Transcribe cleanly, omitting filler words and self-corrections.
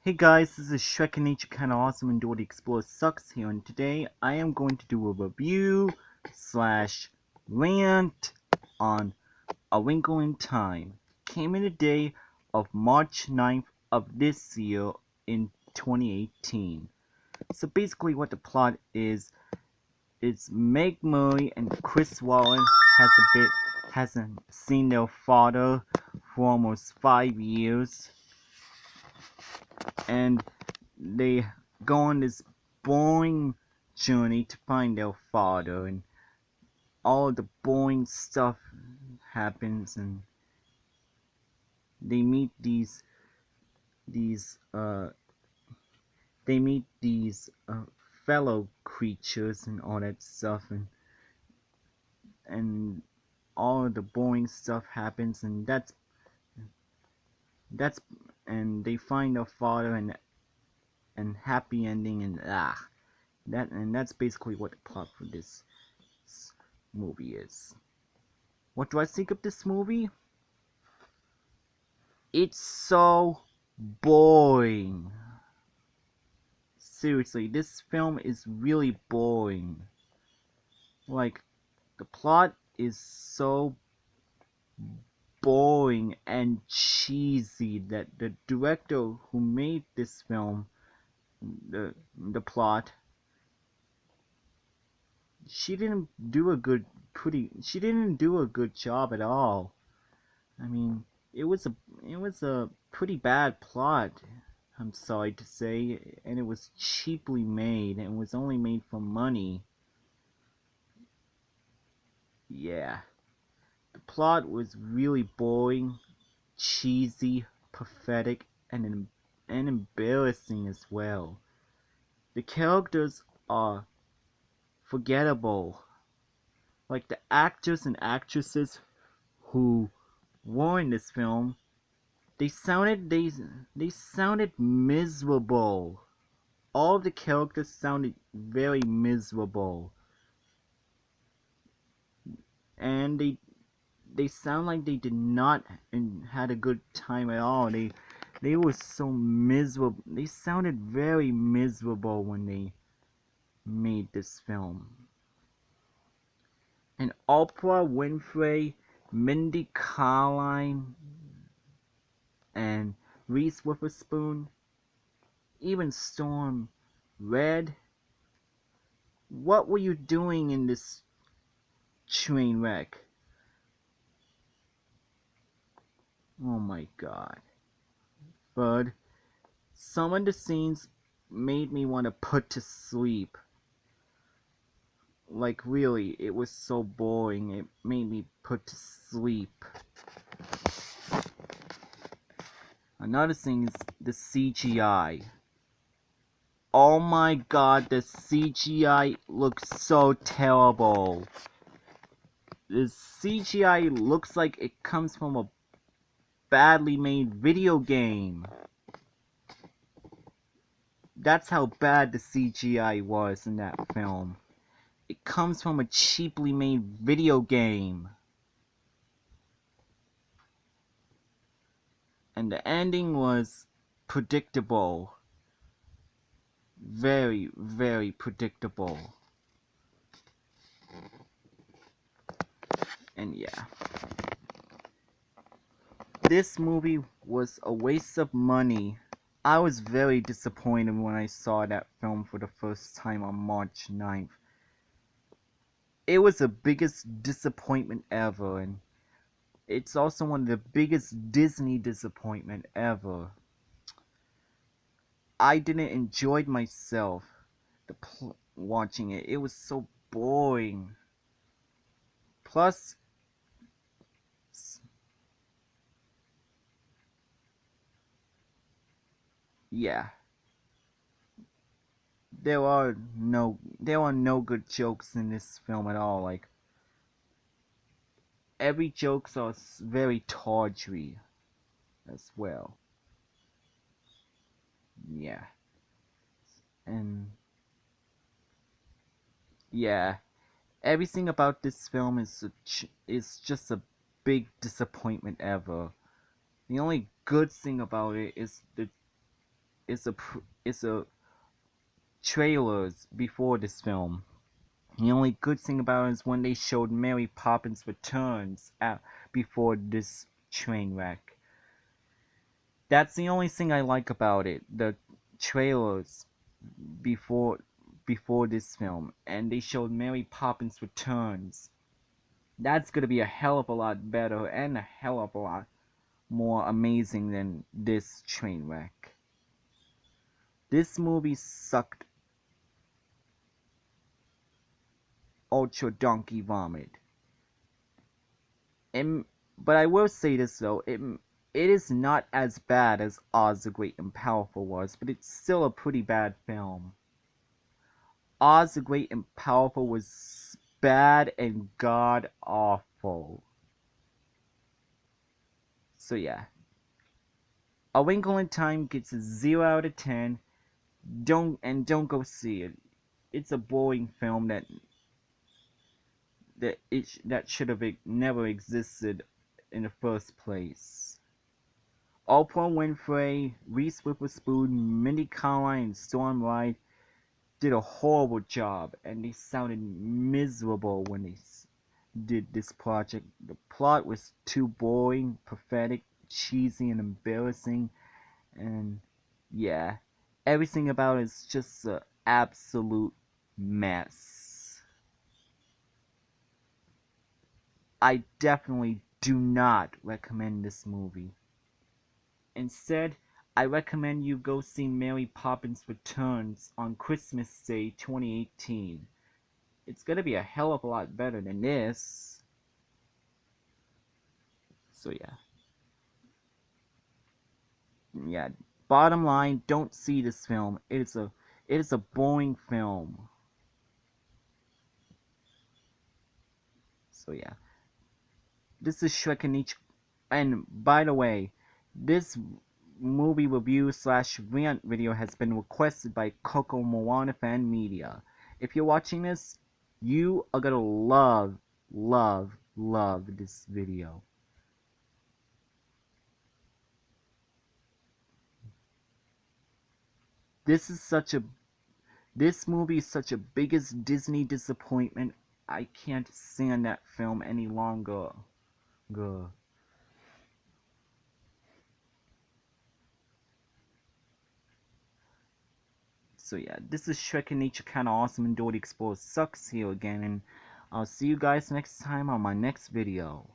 Hey guys, this is Shrek and Nature Kinda Awesome and Dorothy Explorer Sucks here, and today I am going to do a review slash rant on A Wrinkle in Time. Came in the day of March 9th of this year in 2018. So basically what the plot is Meg Murray and Chris Warren hasn't seen their father for almost 5 years, and they go on this boring journey to find their father, and all the boring stuff happens, and they meet these uh they meet these fellow creatures and all that stuff, and all the boring stuff happens, and that's and they find their father, and happy ending, and that's basically what the plot for this movie is. What do I think of this movie? It's so boring. Seriously, this film is really boring. Like, the plot is so boring and cheesy that the director who made this film, the plot, she didn't do a good job at all. I mean, it was a pretty bad plot, I'm sorry to say, and it was cheaply made, and was only made for money. Yeah, the plot was really boring, cheesy, pathetic, and embarrassing as well. The characters are forgettable. Like, the actors and actresses who were in this film, they sounded miserable. All of the characters sounded very miserable, and they sound like they did not and had a good time at all. They were so miserable. They sounded very miserable when they made this film. And Oprah Winfrey, Mindy Kaling, and Reese Witherspoon, even Storm Red. What were you doing in this train wreck? Oh my god. But some of the scenes made me want to put to sleep. Like, really, it was so boring, it made me put to sleep. Another thing is the CGI. Oh my god, the CGI looks so terrible. The CGI looks like it comes from a badly made video game. That's how bad the CGI was in that film. It comes from a cheaply made video game. And the ending was predictable. Very, very predictable. And yeah. This movie was a waste of money. I was very disappointed when I saw that film for the first time on March 9th. It was the biggest disappointment ever, and it's also one of the biggest Disney disappointment ever. I didn't enjoy myself watching it. It was so boring. Plus, yeah, there are no good jokes in this film at all. Like, every jokes are very tawdry as well. Yeah, and yeah, everything about this film is just a big disappointment ever. The only good thing about it is it's a trailers before this film. The only good thing about it is when they showed Mary Poppins Returns before this train wreck. That's the only thing I like about it. The trailers before this film, and they showed Mary Poppins Returns. That's gonna be a hell of a lot better and a hell of a lot more amazing than this train wreck. This movie sucked ultra donkey vomit. But I will say this though, it is not as bad as Oz the Great and Powerful was, but it's still a pretty bad film. Oz the Great and Powerful was bad and god awful. So yeah. A Wrinkle in Time gets a 0 out of 10. Don't go see it. It's a boring film that should have never existed in the first place. Oprah Winfrey, Reese Witherspoon, Mindy Kaling, and Storm Wright did a horrible job, and they sounded miserable when they did this project. The plot was too boring, pathetic, cheesy, and embarrassing, and yeah, everything about it is just an absolute mess. I definitely do not recommend this movie. Instead, I recommend you go see Mary Poppins Returns on Christmas Day 2018. It's gonna be a hell of a lot better than this. So yeah. Yeah. Bottom line, don't see this film. It is a boring film. So yeah. This is Shrek and each. And by the way, this movie review slash rant video has been requested by Coco Moana Fan Media. If you're watching this, you are gonna love this video. This is such a This movie is such a biggest Disney disappointment. I can't stand that film any longer. Gah. So yeah, this is Shrek and Nature Kinda Awesome and Dora the Explorer Sucks here again, and I'll see you guys next time on my next video.